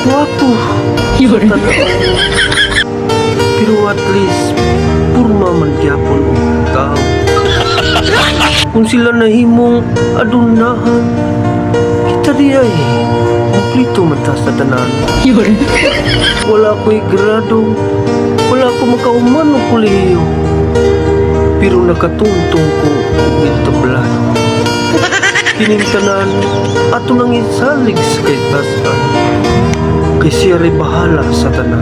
Wapo. Yun. Pero at least, purma man gyapon o tao. Kung sila nahimong adunahan, kita di ay kumplito man ta sa tanan. Yun. Wala ko'y grado, wala ko makauman o kolehiyo. Pero nakatuntong ko og entablado. Kining tanan ato nang isalig sa kay Pascal. Kay siya rin bahala sa tanan.